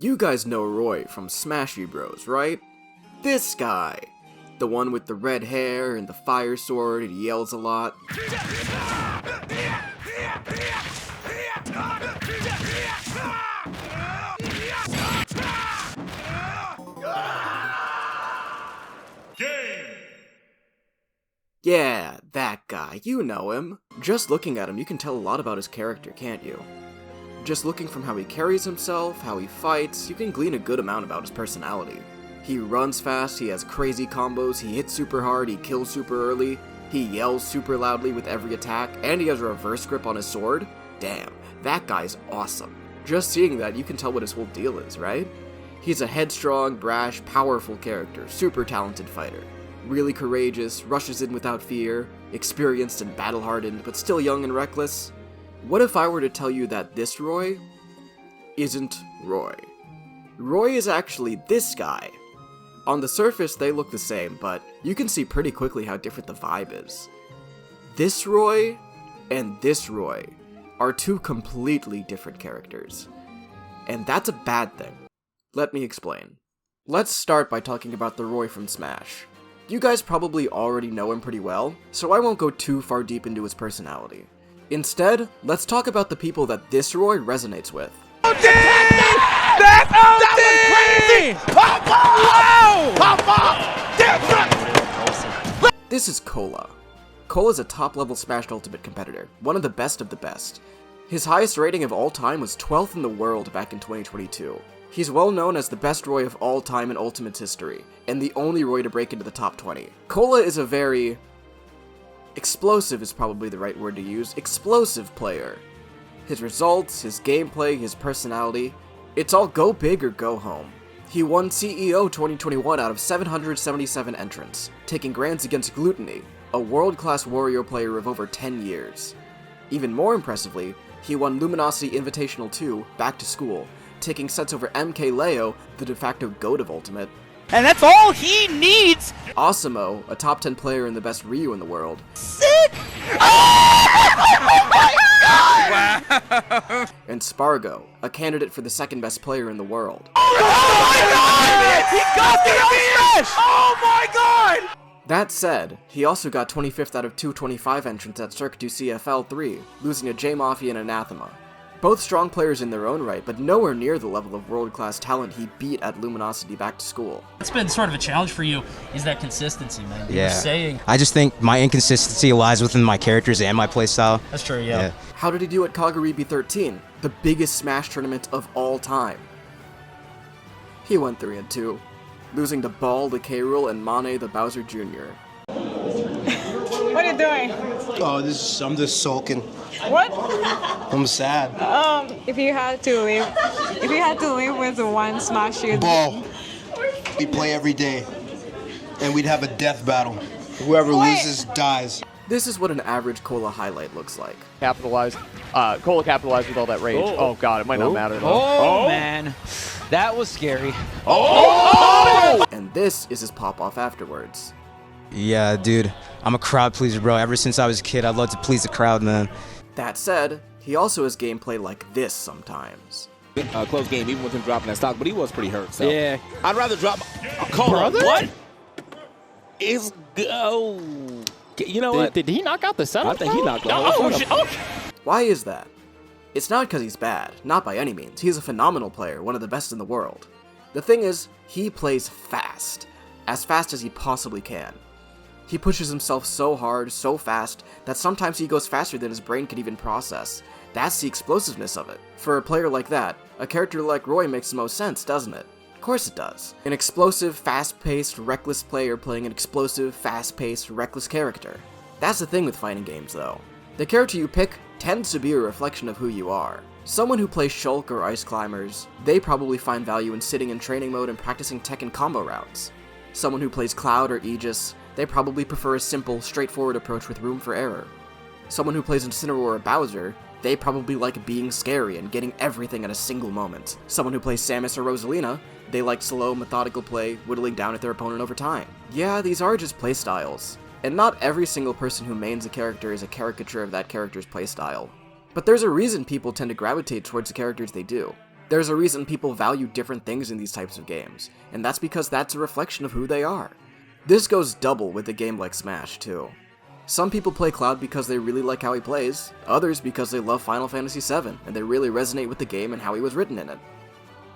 You guys know Roy from Smashy Bros, right? This guy! The one with the red hair and the fire sword and he yells a lot. Yeah, that guy, you know him. Just looking at him, you can tell a lot about his character, can't you? Just looking from how he carries himself, how he fights, you can glean a good amount about his personality. He runs fast, he has crazy combos, he hits super hard, he kills super early, he yells super loudly with every attack, and he has a reverse grip on his sword. Damn, that guy's awesome. Just seeing that, you can tell what his whole deal is, right? He's a headstrong, brash, powerful character, super talented fighter. Really courageous, rushes in without fear, experienced and battle-hardened, but still young and reckless. What if I were to tell you that this Roy isn't Roy? Roy is actually this guy. On the surface, they look the same, but you can see pretty quickly how different the vibe is. This Roy and this Roy are two completely different characters. And that's a bad thing. Let me explain. Let's start by talking about the Roy from Smash. You guys probably already know him pretty well, so I won't go too far deep into his personality. Instead, let's talk about the people that this Roy resonates with. OD! That's OD! That was crazy! Wow! Papa! This is Cola. Cola's a top-level Smash Ultimate competitor, one of the best of the best. His highest rating of all time was 12th in the world back in 2022. He's well known as the best Roy of all time in Ultimate's history, and the only Roy to break into the top 20. Cola is a very... explosive is probably the right word to use. Explosive player. His results, his gameplay, his personality, it's all go big or go home. He won CEO 2021 out of 777 entrants, taking grands against Gluttony, a world-class Wario player of over 10 years. Even more impressively, he won Luminosity Invitational 2, Back to School, taking sets over MK Leo, the de facto GOAT of Ultimate. And that's all he needs! Asimo, a top 10 player and the best Ryu in the world. Sick! Oh my god! Wow! And Spargo, a candidate for the second best player in the world. Oh my god! He got the Smash! Oh my god! That said, he also got 25th out of 225 entrants at Cirque du CFL 3, losing to J-Mafia and Anathema. Both strong players in their own right, but nowhere near the level of world-class talent he beat at Luminosity Back to School. It's been sort of a challenge for you, is that consistency, man. You Yeah. were saying... I just think my inconsistency lies within my characters and my playstyle. That's true, yeah. How did he do at Kagaribi 13, the biggest Smash tournament of all time? He went 3-2, losing to Ball the K-Rool and Mane the Bowser Jr. What are you doing? Oh, I'm just sulking. What? I'm sad. If you had to live with one Smash, you'd... Ball. We play every day, and we'd have a death battle. Whoever loses dies. This is what an average Cola highlight looks like. Cola capitalized with all that rage. Oh god, it might not matter though. Oh man, that was scary. And this is his pop-off afterwards. Yeah, dude. I'm a crowd pleaser, bro. Ever since I was a kid, I'd love to please the crowd, man. That said, he also has gameplay like this sometimes. Close game, even with him dropping that stock, but he was pretty hurt. So Yeah. I'd rather drop Cola. What? Is go? You know what? Did he knock out the setup? I think he knocked out Oh the shit! setup. Oh. Why is that? It's not because he's bad, not by any means. He's a phenomenal player, one of the best in the world. The thing is, he plays fast as he possibly can. He pushes himself so hard, so fast, that sometimes he goes faster than his brain can even process. That's the explosiveness of it. For a player like that, a character like Roy makes the most sense, doesn't it? Of course it does. An explosive, fast-paced, reckless player playing an explosive, fast-paced, reckless character. That's the thing with fighting games, though. The character you pick tends to be a reflection of who you are. Someone who plays Shulk or Ice Climbers, they probably find value in sitting in training mode and practicing tech and combo rounds. Someone who plays Cloud or Aegis, they probably prefer a simple, straightforward approach with room for error. Someone who plays Incineroar or Bowser, they probably like being scary and getting everything at a single moment. Someone who plays Samus or Rosalina, they like slow, methodical play, whittling down at their opponent over time. Yeah, these are just playstyles. And not every single person who mains a character is a caricature of that character's playstyle. But there's a reason people tend to gravitate towards the characters they do. There's a reason people value different things in these types of games, and that's because that's a reflection of who they are. This goes double with a game like Smash, too. Some people play Cloud because they really like how he plays, others because they love Final Fantasy VII, and they really resonate with the game and how he was written in it.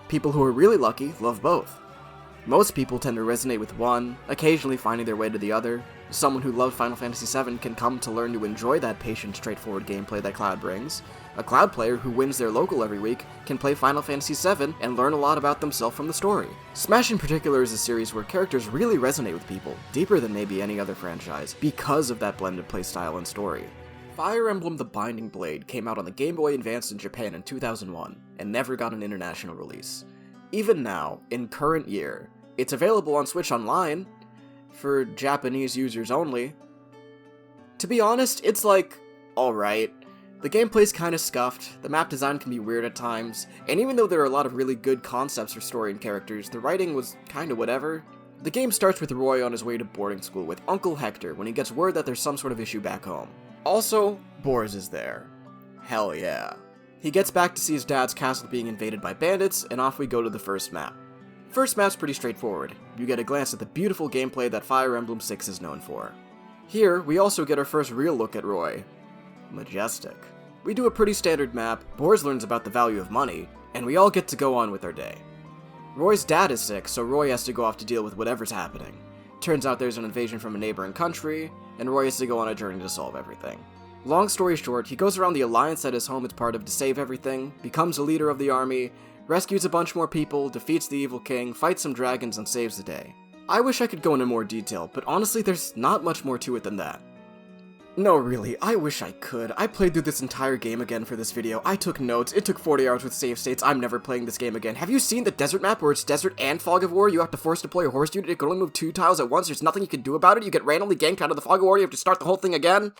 People who are really lucky love both. Most people tend to resonate with one, occasionally finding their way to the other. Someone who loved Final Fantasy VII can come to learn to enjoy that patient, straightforward gameplay that Cloud brings. A Cloud player who wins their local every week can play Final Fantasy VII and learn a lot about themselves from the story. Smash in particular is a series where characters really resonate with people, deeper than maybe any other franchise, because of that blended playstyle and story. Fire Emblem The Binding Blade came out on the Game Boy Advance in Japan in 2001, and never got an international release. Even now, in current year, it's available on Switch Online, for Japanese users only. To be honest, it's like, alright. The gameplay's kinda scuffed, the map design can be weird at times, and even though there are a lot of really good concepts for story and characters, the writing was kinda whatever. The game starts with Roy on his way to boarding school with Uncle Hector when he gets word that there's some sort of issue back home. Also, Boris is there. Hell yeah. He gets back to see his dad's castle being invaded by bandits, and off we go to the first map. First map's pretty straightforward. You get a glance at the beautiful gameplay that Fire Emblem 6 is known for. Here, we also get our first real look at Roy. Majestic. We do a pretty standard map, Boris learns about the value of money, and we all get to go on with our day. Roy's dad is sick, so Roy has to go off to deal with whatever's happening. Turns out there's an invasion from a neighboring country, and Roy has to go on a journey to solve everything. Long story short, he goes around the alliance that his home is part of to save everything, becomes the leader of the army, rescues a bunch more people, defeats the evil king, fights some dragons, and saves the day. I wish I could go into more detail, but honestly there's not much more to it than that. No, really, I wish I could. I played through this entire game again for this video. I took notes, it took 40 hours with save states, I'm never playing this game again. Have you seen the desert map where it's desert and fog of war? You have to force deploy a horse unit, it can only move 2 tiles at once, there's nothing you can do about it, you get randomly ganked out of the fog of war, you have to start the whole thing again?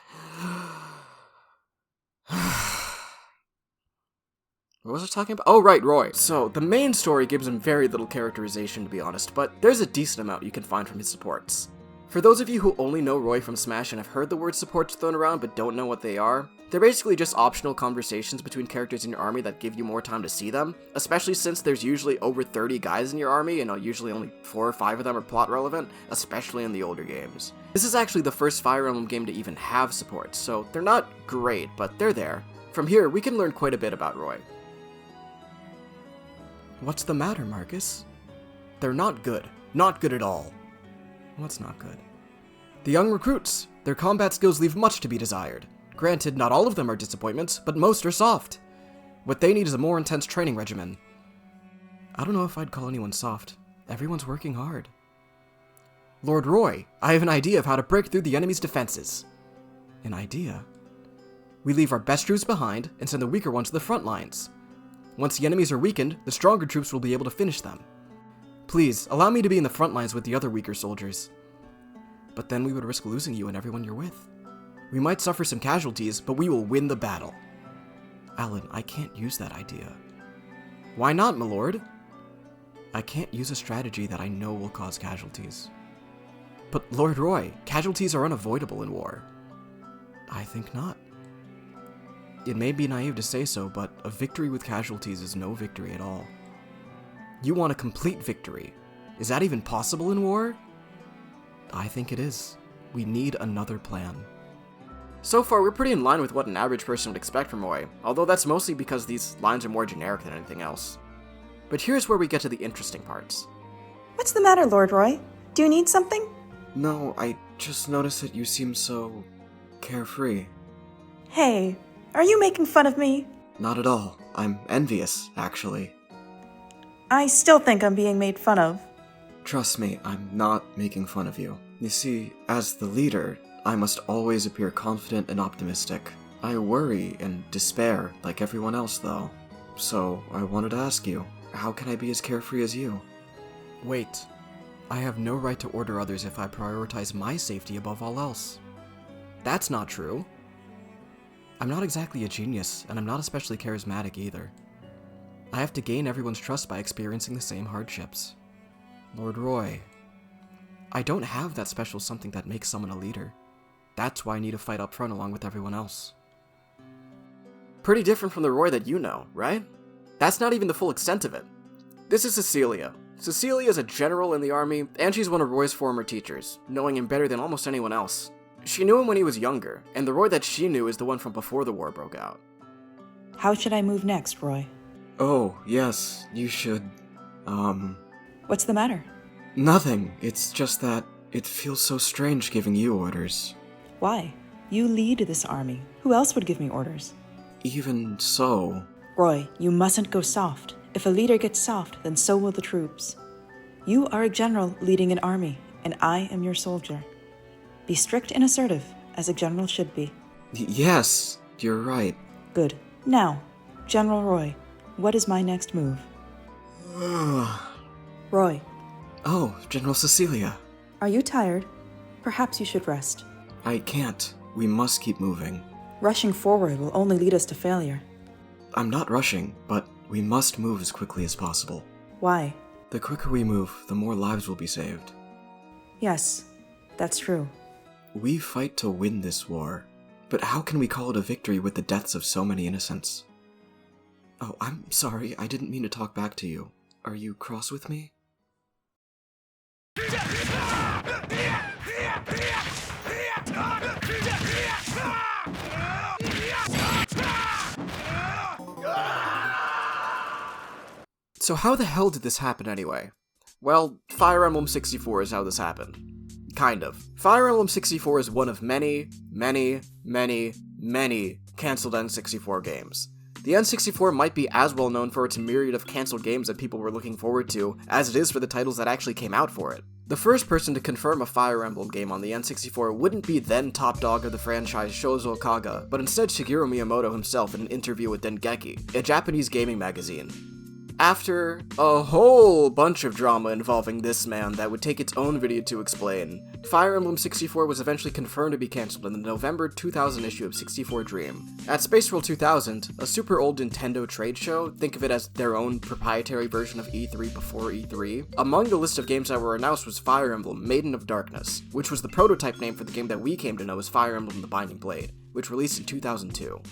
What was I talking about? Oh, right, Roy. So, the main story gives him very little characterization, to be honest, but there's a decent amount you can find from his supports. For those of you who only know Roy from Smash and have heard the word supports thrown around but don't know what they are, they're basically just optional conversations between characters in your army that give you more time to see them, especially since there's usually over 30 guys in your army and usually only 4 or 5 of them are plot relevant, especially in the older games. This is actually the first Fire Emblem game to even have supports, so they're not great, but they're there. From here, we can learn quite a bit about Roy. What's the matter, Marcus? They're not good. Not good at all. What's not good? The young recruits. Their combat skills leave much to be desired. Granted, not all of them are disappointments, but most are soft. What they need is a more intense training regimen. I don't know if I'd call anyone soft. Everyone's working hard. Lord Roy, I have an idea of how to break through the enemy's defenses. An idea? We leave our best troops behind and send the weaker ones to the front lines. Once the enemies are weakened, the stronger troops will be able to finish them. Please, allow me to be in the front lines with the other weaker soldiers. But then we would risk losing you and everyone you're with. We might suffer some casualties, but we will win the battle. Alan, I can't use that idea. Why not, my lord? I can't use a strategy that I know will cause casualties. But Lord Roy, casualties are unavoidable in war. I think not. It may be naive to say so, but a victory with casualties is no victory at all. You want a complete victory. Is that even possible in war? I think it is. We need another plan. So far, we're pretty in line with what an average person would expect from Roy, although that's mostly because these lines are more generic than anything else. But here's where we get to the interesting parts. What's the matter, Lord Roy? Do you need something? No, I just noticed that you seem so carefree. Hey, are you making fun of me? Not at all. I'm envious, actually. I still think I'm being made fun of. Trust me, I'm not making fun of you. You see, as the leader, I must always appear confident and optimistic. I worry and despair like everyone else, though. So, I wanted to ask you, how can I be as carefree as you? Wait. I have no right to order others if I prioritize my safety above all else. That's not true. I'm not exactly a genius, and I'm not especially charismatic either. I have to gain everyone's trust by experiencing the same hardships. Lord Roy, I don't have that special something that makes someone a leader. That's why I need to fight up front along with everyone else. Pretty different from the Roy that you know, right? That's not even the full extent of it. This is Cecilia. Cecilia is a general in the army, and she's one of Roy's former teachers, knowing him better than almost anyone else. She knew him when he was younger, and the Roy that she knew is the one from before the war broke out. How should I move next, Roy? Oh, yes, you should, What's the matter? Nothing. It's just that it feels so strange giving you orders. Why? You lead this army. Who else would give me orders? Even so... Roy, you mustn't go soft. If a leader gets soft, then so will the troops. You are a general leading an army, and I am your soldier. Be strict and assertive, as a general should be. Yes, you're right. Good. Now, General Roy, what is my next move? Roy. Oh, General Cecilia. Are you tired? Perhaps you should rest. I can't. We must keep moving. Rushing forward will only lead us to failure. I'm not rushing, but we must move as quickly as possible. Why? The quicker we move, the more lives will be saved. Yes, that's true. We fight to win this war, but how can we call it a victory with the deaths of so many innocents? Oh, I'm sorry, I didn't mean to talk back to you. Are you cross with me? So how the hell did this happen anyway? Well, Fire Emblem 64 is how this happened. Kind of. Fire Emblem 64 is one of many cancelled N64 games. The N64 might be as well known for its myriad of cancelled games that people were looking forward to, as it is for the titles that actually came out for it. The first person to confirm a Fire Emblem game on the N64 wouldn't be then top dog of the franchise Shozo Kaga, but instead Shigeru Miyamoto himself in an interview with Dengeki, a Japanese gaming magazine. After a whole bunch of drama involving this man that would take its own video to explain, Fire Emblem 64 was eventually confirmed to be cancelled in the November 2000 issue of 64 Dream. At Space World 2000, a super old Nintendo trade show, think of it as their own proprietary version of E3 before E3, among the list of games that were announced was Fire Emblem Maiden of Darkness, which was the prototype name for the game that we came to know as Fire Emblem The Binding Blade, which released in 2002.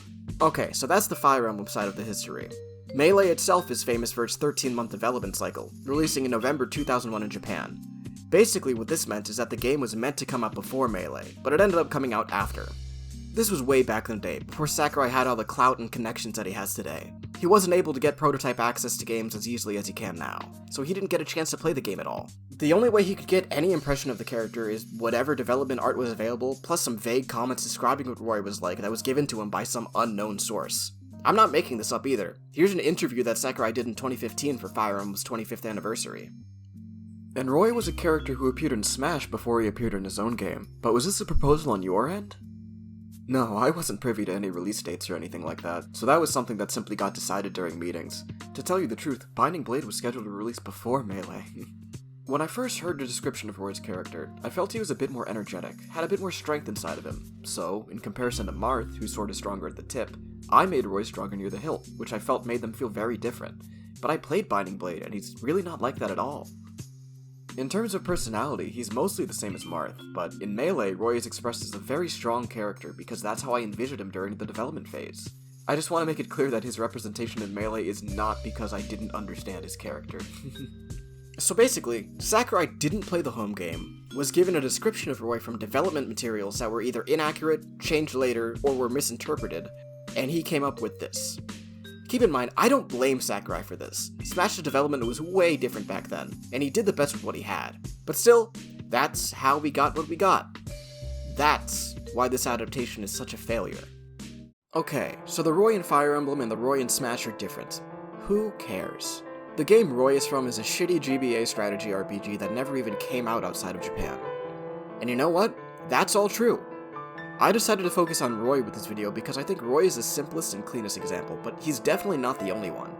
Okay, so that's the Fire Emblem side of the history. Melee itself is famous for its 13-month development cycle, releasing in November 2001 in Japan. Basically what this meant is that the game was meant to come out before Melee, but it ended up coming out after. This was way back in the day, before Sakurai had all the clout and connections that he has today. He wasn't able to get prototype access to games as easily as he can now, so he didn't get a chance to play the game at all. The only way he could get any impression of the character is whatever development art was available, plus some vague comments describing what Roy was like that was given to him by some unknown source. I'm not making this up either. Here's an interview that Sakurai did in 2015 for Fire Emblem's 25th anniversary. And Roy was a character who appeared in Smash before he appeared in his own game, but was this a proposal on your end? No, I wasn't privy to any release dates or anything like that, so that was something that simply got decided during meetings. To tell you the truth, Binding Blade was scheduled to release before Melee. When I first heard the description of Roy's character, I felt he was a bit more energetic, had a bit more strength inside of him, so, in comparison to Marth, whose sword is stronger at the tip, I made Roy stronger near the hilt, which I felt made them feel very different. But I played Binding Blade, and he's really not like that at all. In terms of personality, he's mostly the same as Marth, but in Melee, Roy is expressed as a very strong character because that's how I envisioned him during the development phase. I just want to make it clear that his representation in Melee is not because I didn't understand his character. So basically, Sakurai didn't play the home game, was given a description of Roy from development materials that were either inaccurate, changed later, or were misinterpreted, and he came up with this. Keep in mind, I don't blame Sakurai for this. Smash's development was way different back then, and he did the best with what he had. But still, that's how we got what we got. That's why this adaptation is such a failure. Okay, so the Roy in Fire Emblem and the Roy in Smash are different. Who cares? The game Roy is from is a shitty GBA strategy RPG that never even came out outside of Japan. And you know what? That's all true. I decided to focus on Roy with this video because I think Roy is the simplest and cleanest example, but he's definitely not the only one.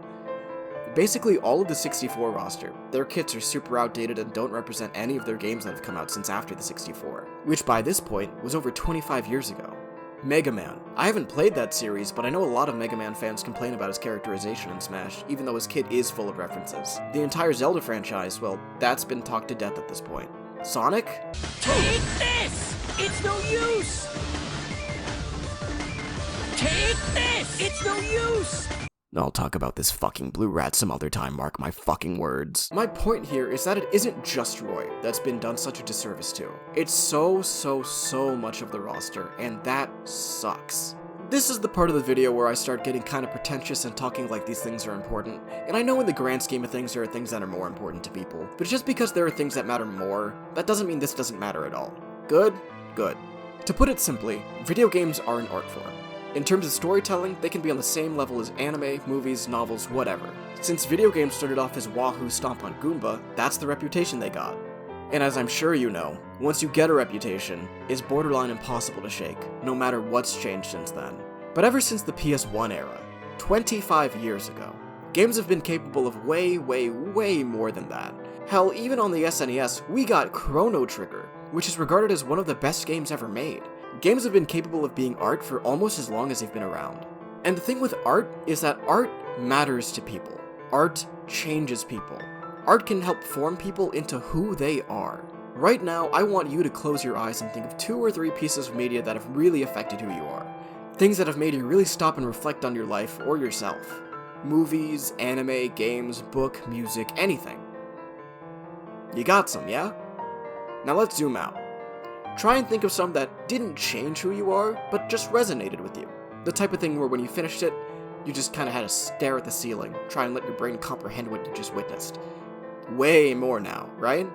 Basically all of the 64 roster, their kits are super outdated and don't represent any of their games that have come out since after the 64, which by this point was over 25 years ago. Mega Man. I haven't played that series, but I know a lot of Mega Man fans complain about his characterization in Smash, even though his kit is full of references. The entire Zelda franchise, well, that's been talked to death at this point. Sonic? Take this! It's no use! Take this! It's no use! I'll talk about this fucking blue rat some other time, mark my fucking words. My point here is that it isn't just Roy that's been done such a disservice to. It's so much of the roster, and that sucks. This is the part of the video where I start getting kind of pretentious and talking like these things are important, and I know in the grand scheme of things there are things that are more important to people, but just because there are things that matter more, that doesn't mean this doesn't matter at all. Good? Good. To put it simply, video games are an art form. In terms of storytelling, they can be on the same level as anime, movies, novels, whatever. Since video games started off as Wahoo Stomp on Goomba, that's the reputation they got. And as I'm sure you know, once you get a reputation, it's borderline impossible to shake, no matter what's changed since then. But ever since the PS1 era, 25 years ago, games have been capable of way more than that. Hell, even on the SNES, we got Chrono Trigger, which is regarded as one of the best games ever made. Games have been capable of being art for almost as long as they've been around. And the thing with art is that art matters to people. Art changes people. Art can help form people into who they are. Right now, I want you to close your eyes and think of 2 or 3 pieces of media that have really affected who you are. Things that have made you really stop and reflect on your life or yourself. Movies, anime, games, book, music, anything. You got some, yeah? Now let's zoom out. Try and think of some that didn't change who you are, but just resonated with you. The type of thing where when you finished it, you just kinda had to stare at the ceiling, try and let your brain comprehend what you just witnessed. Way more now, right?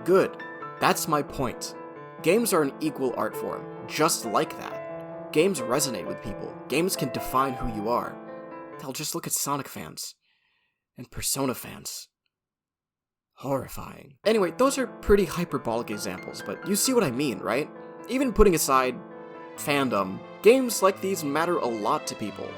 Good. That's my point. Games are an equal art form, just like that. Games resonate with people. Games can define who you are. Hell, just look at Sonic fans. And Persona fans. Horrifying. Anyway, those are pretty hyperbolic examples, but you see what I mean, right? Even putting aside fandom, games like these matter a lot to people.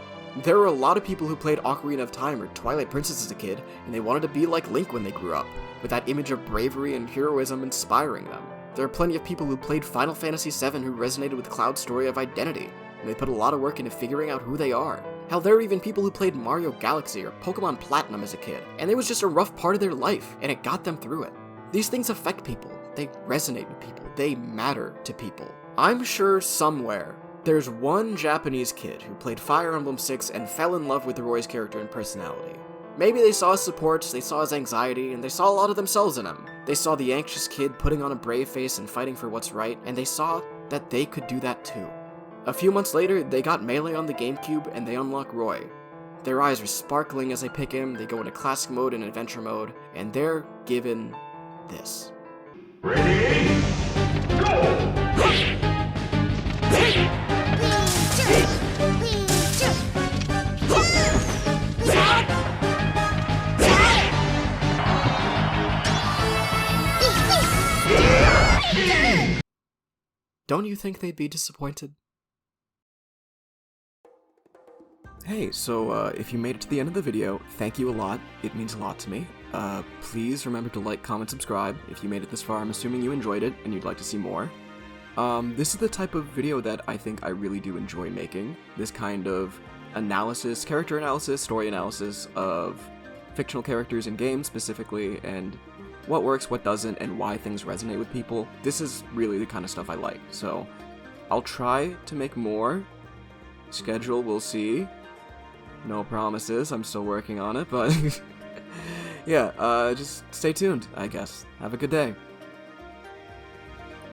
There were a lot of people who played Ocarina of Time or Twilight Princess as a kid, and they wanted to be like Link when they grew up, with that image of bravery and heroism inspiring them. There are plenty of people who played Final Fantasy VII who resonated with Cloud's story of identity, and they put a lot of work into figuring out who they are. Hell, there are even people who played Mario Galaxy or Pokemon Platinum as a kid, and it was just a rough part of their life, and it got them through it. These things affect people, they resonate with people, they matter to people. I'm sure somewhere, there's one Japanese kid who played Fire Emblem 6 and fell in love with Roy's character and personality. Maybe they saw his support, they saw his anxiety, and they saw a lot of themselves in him. They saw the anxious kid putting on a brave face and fighting for what's right, and they saw that they could do that too. A few months later, they got Melee on the GameCube and they unlock Roy. Their eyes are sparkling as they pick him, they go into classic mode and adventure mode, and they're given this. Ready? Go! Don't you think they'd be disappointed? Hey, so if you made it to the end of the video, thank you a lot. It means a lot to me. Please remember to like, comment, subscribe. If you made it this far, I'm assuming you enjoyed it and you'd like to see more. This is the type of video that I think I really do enjoy making. This kind of analysis, character analysis, story analysis of fictional characters in games specifically, and what works, what doesn't, and why things resonate with people. This is really the kind of stuff I like, so I'll try to make more. Schedule, we'll see. No promises, I'm still working on it, but yeah, just stay tuned, I guess. Have a good day.